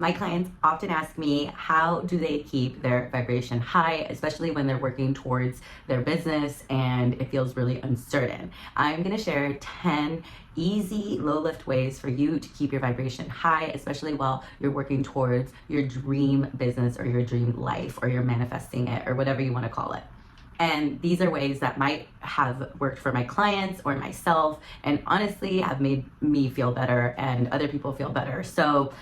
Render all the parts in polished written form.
My clients often ask me, how do they keep their vibration high, especially when they're working towards their business and it feels really uncertain. I'm going to share 10 easy low lift ways for you to keep your vibration high, especially while you're working towards your dream business or your dream life, or you're manifesting it, or whatever you want to call it. And these are ways that might have worked for my clients or myself, and honestly have made me feel better and other people feel better. So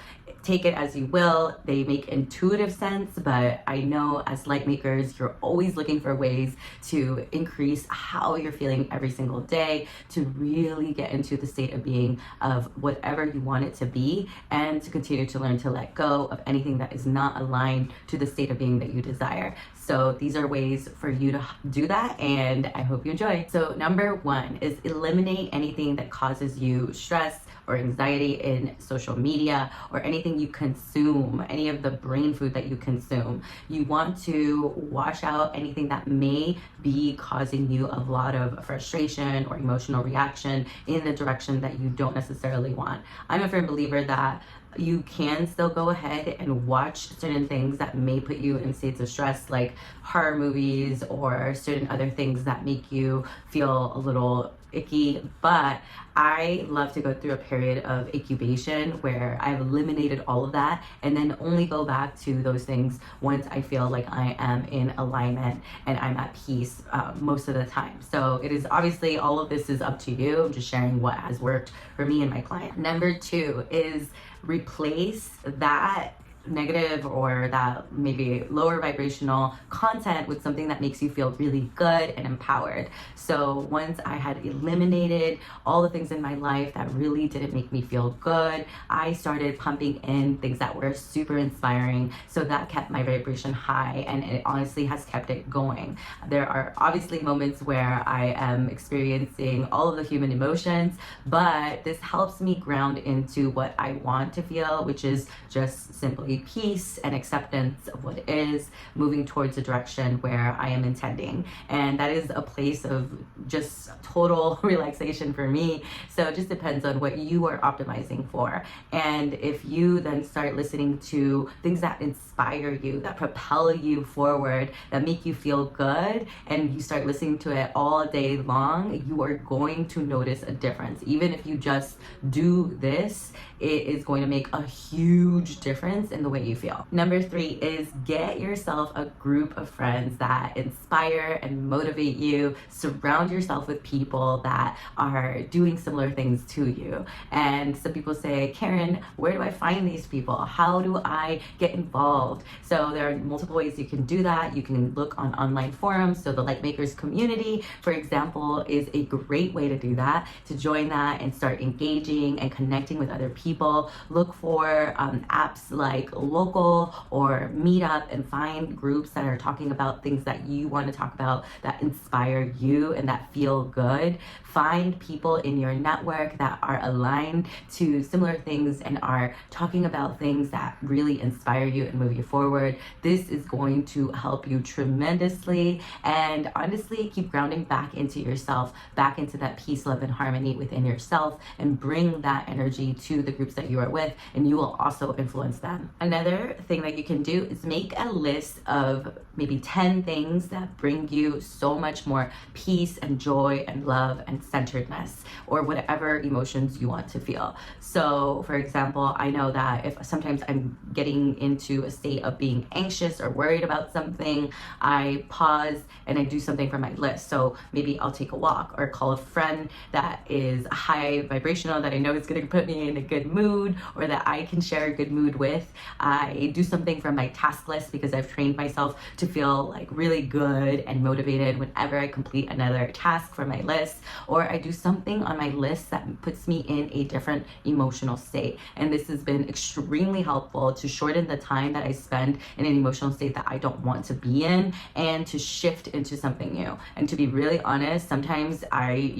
take it as you will. They make intuitive sense, but I know as light makers, you're always looking for ways to increase how you're feeling every single day, to really get into the state of being of whatever you want it to be, and to continue to learn to let go of anything that is not aligned to the state of being that you desire. So these are ways for you to do that, and I hope you enjoy. So number one is eliminate anything that causes you stress or anxiety in social media or anything you consume, any of the brain food that you consume. You want to wash out anything that may be causing you a lot of frustration or emotional reaction in the direction that you don't necessarily want. I'm a firm believer that you can still go ahead and watch certain things that may put you in states of stress, like horror movies or certain other things that make you feel a little icky. But I love to go through a period of incubation where I've eliminated all of that and then only go back to those things once I feel like I am in alignment and I'm at peace most of the time. So it is obviously, all of this is up to you. I'm just sharing what has worked for me and my client. Number two is replace that negative or that maybe lower vibrational content with something that makes you feel really good and empowered. So once I had eliminated all the things in my life that really didn't make me feel good, I started pumping in things that were super inspiring. So that kept my vibration high, and it honestly has kept it going. There are obviously moments where I am experiencing all of the human emotions, but this helps me ground into what I want to feel, which is just simply peace and acceptance of what is, moving towards a direction where I am intending. And that is a place of just total relaxation for me. So it just depends on what you are optimizing for. And if you then start listening to things that inspire you, that propel you forward, that make you feel good, and you start listening to it all day long, you are going to notice a difference. Even if you just do this, it is going to make a huge difference in the way you feel. Number three is get yourself a group of friends that inspire and motivate you. Surround yourself with people that are doing similar things to you. And some people say, Karen, where do I find these people? How do I get involved? So there are multiple ways you can do that. You can look on online forums. So the Lightmakers community, for example, is a great way to do that, to join that and start engaging and connecting with other people. Look for apps like Local or Meetup and find groups that are talking about things that you want to talk about, that inspire you and that feel good. Find people in your network that are aligned to similar things and are talking about things that really inspire you and move you forward. This is going to help you tremendously, and honestly, keep grounding back into yourself, back into that peace, love, and harmony within yourself, and bring that energy to the groups that you are with, and you will also influence them. Another thing that you can do is make a list of maybe 10 things that bring you so much more peace and joy and love and centeredness, or whatever emotions you want to feel. So for example, I know that if sometimes I'm getting into a state of being anxious or worried about something, I pause and I do something from my list. So maybe I'll take a walk or call a friend that is high vibrational, that I know is going to put me in a good mood, or that I can share a good mood with. I do something from my task list because I've trained myself to feel like really good and motivated whenever I complete another task from my list. Or I do something on my list that puts me in a different emotional state. And this has been extremely helpful to shorten the time that I spend in an emotional state that I don't want to be in, and to shift into something new. And to be really honest, sometimes I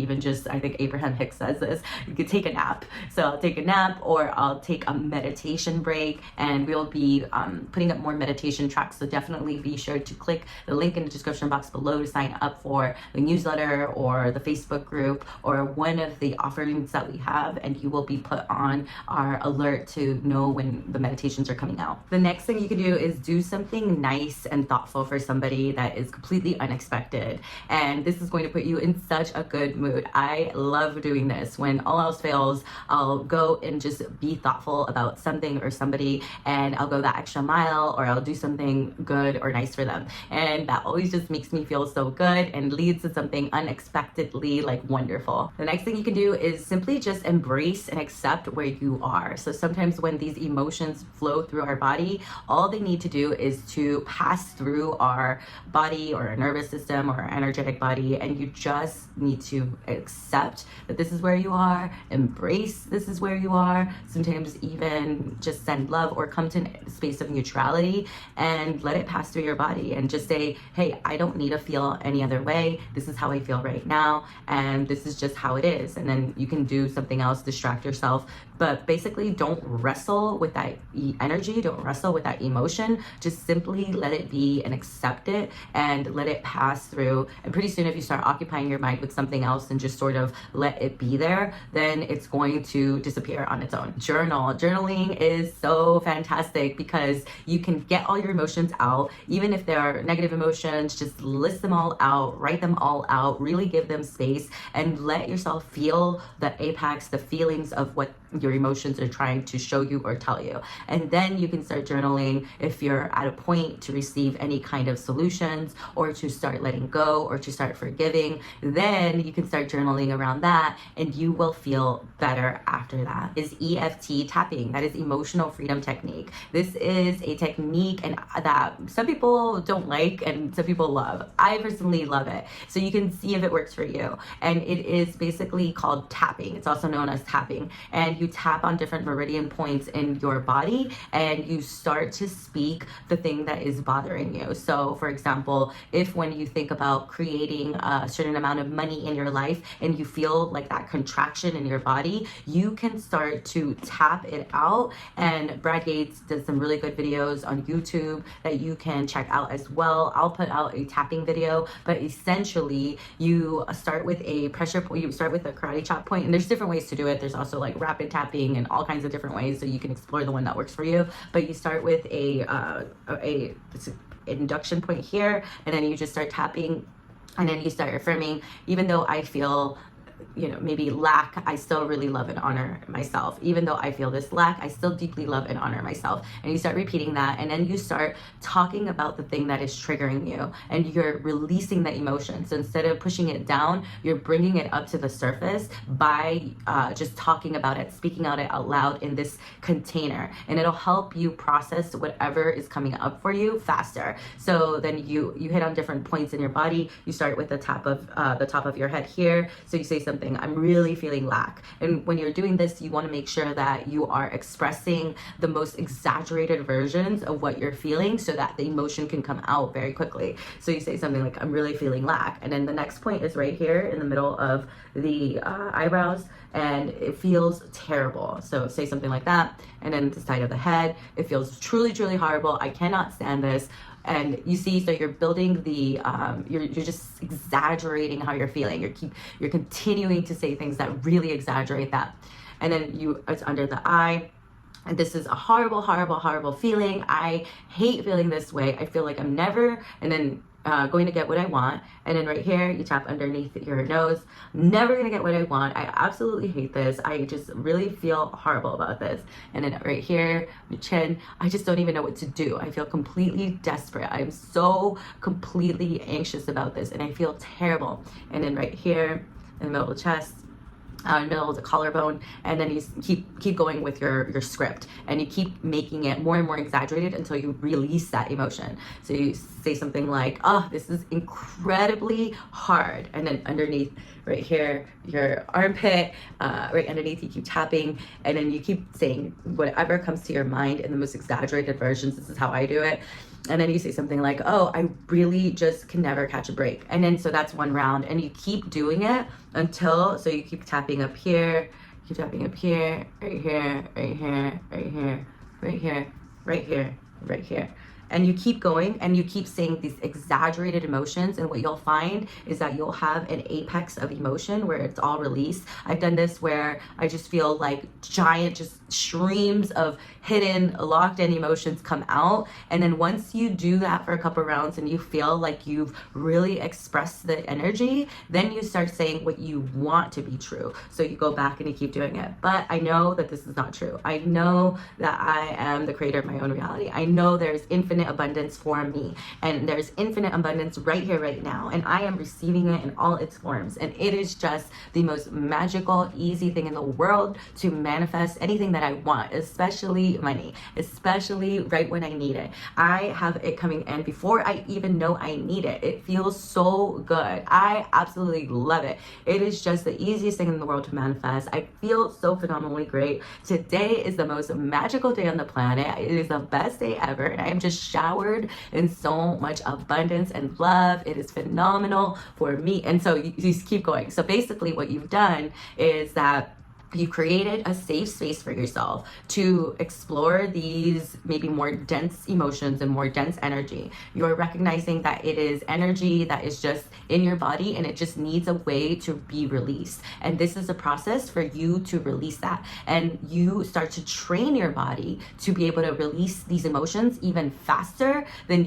think Abraham Hicks says this, you could take a nap. So I'll take a nap, or I'll take a meditation break, and and we'll be putting up more meditation tracks. So definitely be sure to click the link in the description box below to sign up for the newsletter or the Facebook group or one of the offerings that we have, and you will be put on our alert to know when the meditations are coming out. The next thing you can do is do something nice and thoughtful for somebody that is completely unexpected, and this is going to put you in such a good mood. I love doing this. When all else fails, I'll go and just be thoughtful about something or somebody, and I'll go that extra mile, or I'll do something good or nice for them, and that always just makes me feel so good and leads to something unexpectedly like wonderful. The next thing you can do is simply just embrace and accept where you are. So sometimes when these emotions flow through our body, all they need to do is to pass through our body or our nervous system or our energetic body, and you just need to accept that this is where you are, embrace this is where you are, sometimes even just send love or come to a space of neutrality and let it pass through your body and just say, hey, I don't need to feel any other way. This is how I feel right now, and this is just how it is. And then you can do something else, distract yourself, but basically don't wrestle with that energy, don't wrestle with that emotion. Just simply let it be and accept it and let it pass through. And pretty soon, if you start occupying your mind with something else and just sort of let it be there, then it's going to disappear on its own. Journaling is so fantastic because you can get all your emotions out. Even if there are negative emotions, just list them all out, write them all out, really give them space, and let yourself feel the apex, the feelings of what your emotions are trying to show you or tell you. And then you can start journaling if you're at a point to receive any kind of solutions or to start letting go or to start forgiving. Then you can start journaling around that, and you will feel better after that. Is EFT tapping. That is emotional freedom technique. This is a technique and that some people don't like and some people love. I personally love it. So you can see if it works for you. And it is basically called tapping. It's also known as tapping. And you tap on different meridian points in your body and you start to speak the thing that is bothering you. So for example, if when you think about creating a certain amount of money in your life and you feel like that contraction in your body, you can start to tap it out. And Brad Gates does some really good videos on YouTube that you can check out as well. I'll put out a tapping video, but essentially you start with a pressure point, you start with a karate chop point, and there's different ways to do it. There's also like rapid tapping and all kinds of different ways, so you can explore the one that works for you. But you start with a induction point here, and then you just start tapping, and then you start affirming, even though I feel maybe lack, I still really love and honor myself. Even though I feel this lack, I still deeply love and honor myself. And you start repeating that, and then you start talking about the thing that is triggering you, and you're releasing the emotion. So instead of pushing it down, you're bringing it up to the surface by just talking about it, speaking out it out loud in this container, and it'll help you process whatever is coming up for you faster. So then you hit on different points in your body. You start with the top of your head here. So you say something, I'm really feeling lack. And when you're doing this, you want to make sure that you are expressing the most exaggerated versions of what you're feeling so that the emotion can come out very quickly. So you say something like, I'm really feeling lack. And then the next point is right here in the middle of the eyebrows, and it feels terrible. So say something like that. And then the side of the head, it feels truly, truly horrible. I cannot stand this. And you see, so you're building the, you're just exaggerating how you're feeling. You're continuing to say things that really exaggerate that. And then it's under the eye. And this is a horrible, horrible, horrible feeling. I hate feeling this way. I feel like I'm never, and then going to get what I want. And then right here, you tap underneath your nose. Never gonna get what I want. I absolutely hate this. I just really feel horrible about this. And then right here, your chin, I just don't even know what to do. I feel completely desperate. I'm so completely anxious about this, and I feel terrible. And then right here, in the middle of the chest, middle of the collarbone, and then you keep going with your script, and you keep making it more and more exaggerated until you release that emotion. So you say something like, oh, this is incredibly hard. And then underneath right here, your armpit, right underneath, you keep tapping, and then you keep saying whatever comes to your mind in the most exaggerated versions. This is how I do it. And then you say something like, oh, I really just can never catch a break. And then so that's one round, and you keep doing it until, so you keep tapping up here, keep tapping up here, right here, right here, right here, right here, right here, right here. And you keep going and you keep saying these exaggerated emotions, and what you'll find is that you'll have an apex of emotion where it's all released. I've done this where I just feel like giant just streams of hidden locked in emotions come out, and then once you do that for a couple rounds and you feel like you've really expressed the energy, then you start saying what you want to be true. So you go back and you keep doing it. But I know that this is not true. I know that I am the creator of my own reality. I know there's infinite abundance for me, and there's infinite abundance right here, right now, and I am receiving it in all its forms, and it is just the most magical, easy thing in the world to manifest anything that I want, especially money, especially right when I need it. I have it coming in before I even know I need it. It feels so good. I absolutely love it. It is just the easiest thing in the world to manifest. I feel so phenomenally great. Today is the most magical day on the planet. It is the best day ever, and I am just showered in so much abundance and love. It is phenomenal for me. And so you just keep going. So basically what you've done is that you created a safe space for yourself to explore these maybe more dense emotions and more dense energy. You're recognizing that it is energy that is just in your body and it just needs a way to be released. And this is a process for you to release that. And you start to train your body to be able to release these emotions even faster than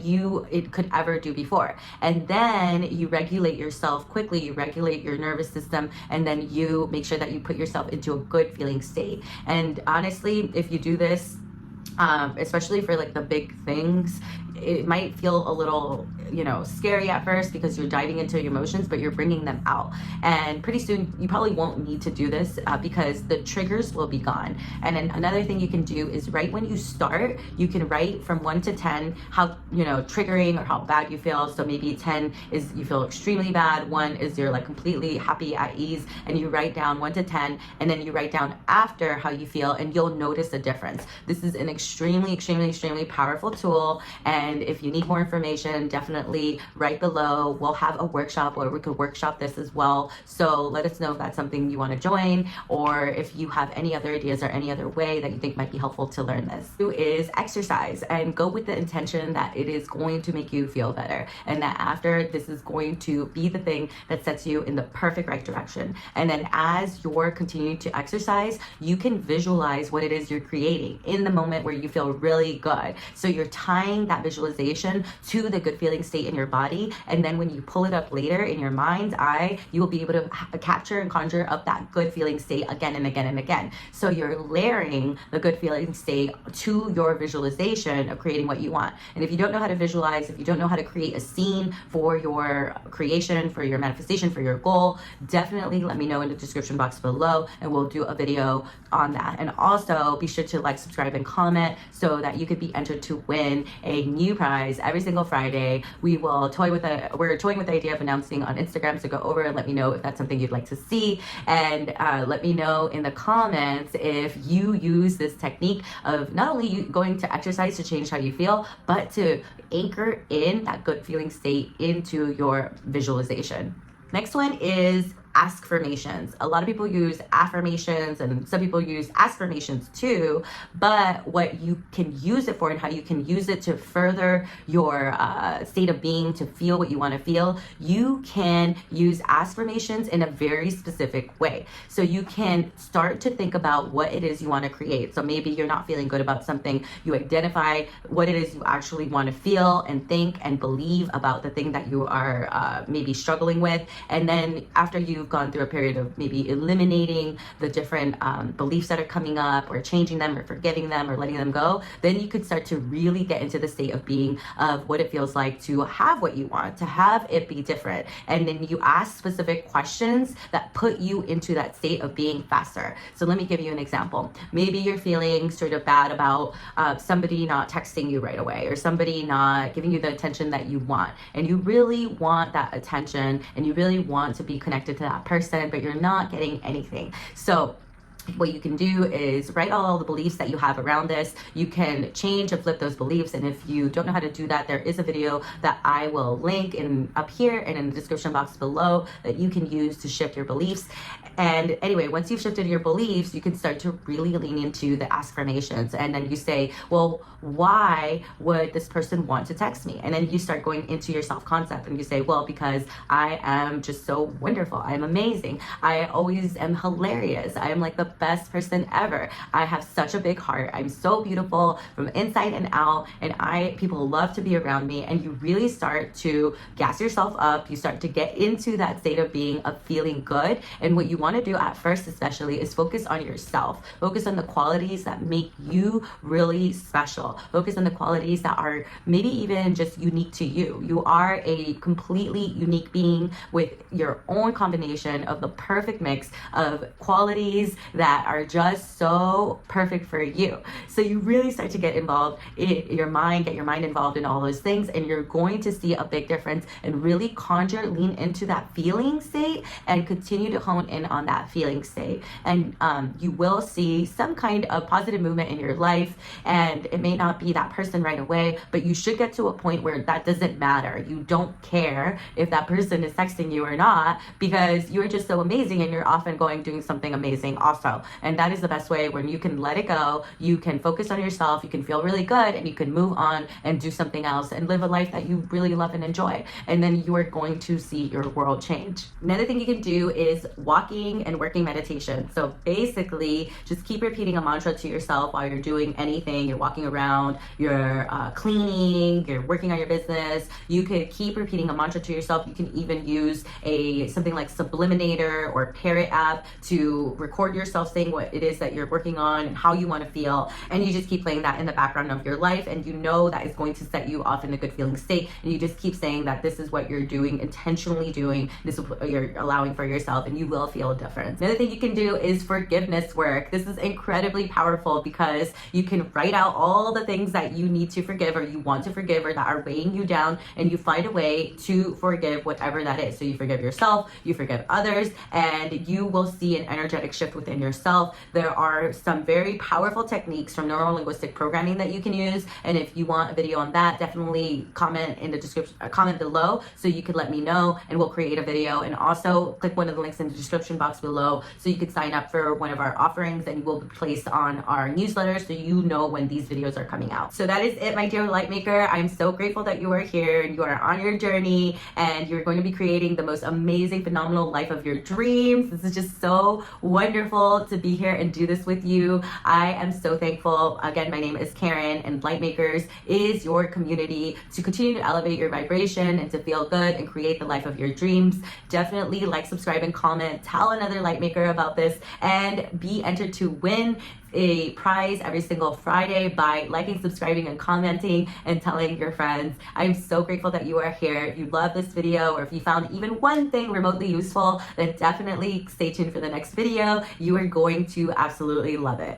it could ever do before. And then you regulate yourself quickly, you regulate your nervous system, and then you make sure that you put yourself into a good feeling state. And honestly, if you do this, especially for like the big things, it might feel a little, scary at first because you're diving into your emotions, but you're bringing them out. And pretty soon you probably won't need to do this because the triggers will be gone. And then another thing you can do is right when you start, you can write from 1 to 10 how, triggering or how bad you feel. So maybe 10 is you feel extremely bad, 1 is you're like completely happy at ease, and you write down 1 to 10, and then you write down after how you feel, and you'll notice a difference. This is an extremely, extremely, extremely powerful tool. And if you need more information, definitely write below. We'll have a workshop where we could workshop this as well. So let us know if that's something you want to join, or if you have any other ideas or any other way that you think might be helpful to learn this. Is exercise, and go with the intention that it is going to make you feel better, and that after this is going to be the thing that sets you in the perfect right direction. And then as you're continuing to exercise, you can visualize what it is you're creating in the moment where you feel really good. So you're tying that visualization to the good feeling state in your body, and then when you pull it up later in your mind's eye, you will be able to capture and conjure up that good feeling state again and again and again. So you're layering the good feeling state to your visualization of creating what you want. And if you don't know how to visualize, if you don't know how to create a scene for your creation, for your manifestation, for your goal, definitely let me know in the description box below, and we'll do a video on that. And also be sure to like, subscribe, and comment so that you could be entered to win a new prize every single Friday. We're toying with the idea of announcing on Instagram, so go over and let me know if that's something you'd like to see. And let me know in the comments if you use this technique of not only you going to exercise to change how you feel, but to anchor in that good feeling state into your visualization. Next one is affirmations. A lot of people use affirmations, and some people use affirmations too, but what you can use it for and how you can use it to further your state of being, to feel what you want to feel, you can use affirmations in a very specific way. So you can start to think about what it is you want to create. So maybe you're not feeling good about something, you identify what it is you actually want to feel and think and believe about the thing that you are maybe struggling with. And then after you've gone through a period of maybe eliminating the different beliefs that are coming up, or changing them, or forgiving them, or letting them go, then you could start to really get into the state of being of what it feels like to have what you want, to have it be different. And then you ask specific questions that put you into that state of being faster. So let me give you an example. Maybe you're feeling sort of bad about somebody not texting you right away, or somebody not giving you the attention that you want, and you really want that attention, and you really want to be connected to that person, but you're not getting anything. So what you can do is write all the beliefs that you have around this. You can change and flip those beliefs, and if you don't know how to do that, there is a video that I will link up here and in the description box below that you can use to shift your beliefs. And anyway, once you've shifted your beliefs, you can start to really lean into the affirmations, and then you say, well, why would this person want to text me? And then you start going into your self-concept, and you say, well, because I am just so wonderful, I'm amazing, I always am hilarious, I am like the best person ever, I have such a big heart, I'm so beautiful from inside and out, and people love to be around me. And you really start to gas yourself up. You start to get into that state of being, of feeling good. And what you want to do at first especially is focus on yourself. Focus on the qualities that make you really special. Focus on the qualities that are maybe even just unique to you. You are a completely unique being with your own combination of the perfect mix of qualities that are just so perfect for you. So you really start to get involved in your mind, get your mind involved in all those things, and you're going to see a big difference and really lean into that feeling state and continue to hone in on that feeling state. And you will see some kind of positive movement in your life, and it may not be that person right away, but you should get to a point where that doesn't matter. You don't care if that person is texting you or not, because you're just so amazing and you're often doing something amazing also. And that is the best way, when you can let it go, you can focus on yourself, you can feel really good, and you can move on and do something else and live a life that you really love and enjoy. And then you are going to see your world change. Another thing you can do is walking and working meditation. So basically, just keep repeating a mantra to yourself while you're doing anything. You're walking around, you're cleaning, you're working on your business. You could keep repeating a mantra to yourself. You can even use something like Subliminator or Parrot app to record yourself saying what it is that you're working on and how you want to feel. And you just keep playing that in the background of your life, and you know that is going to set you off in a good feeling state. And you just keep saying that this is what you're doing, intentionally doing, this is what you're allowing for yourself, and you will feel a difference. Another thing you can do is forgiveness work. This is incredibly powerful because you can write out all the things that you need to forgive or you want to forgive or that are weighing you down, and you find a way to forgive whatever that is. So you forgive yourself, you forgive others, and you will see an energetic shift within yourself. There are some very powerful techniques from neuro-linguistic programming that you can use, and if you want a video on that, definitely comment in the description, comment below so you could let me know, and we'll create a video. And also click one of the links in the description box below so you could sign up for one of our offerings, and you will be placed on our newsletter so you know when these videos are coming out. So that is it, my dear Lightmaker. I'm so grateful that you are here and you are on your journey, and you're going to be creating the most amazing, phenomenal life of your dreams. This is just so wonderful to be here and do this with you. I am so thankful. Again, my name is Karen, and Lightmakers is your community to continue to elevate your vibration and to feel good and create the life of your dreams. Definitely like, subscribe, and comment. Tell another Lightmaker about this, and be entered to win a prize every single Friday by liking, subscribing, and commenting and telling your friends. I'm so grateful that you are here. If you love this video, or if you found even one thing remotely useful, then definitely stay tuned for the next video. You are going to absolutely love it.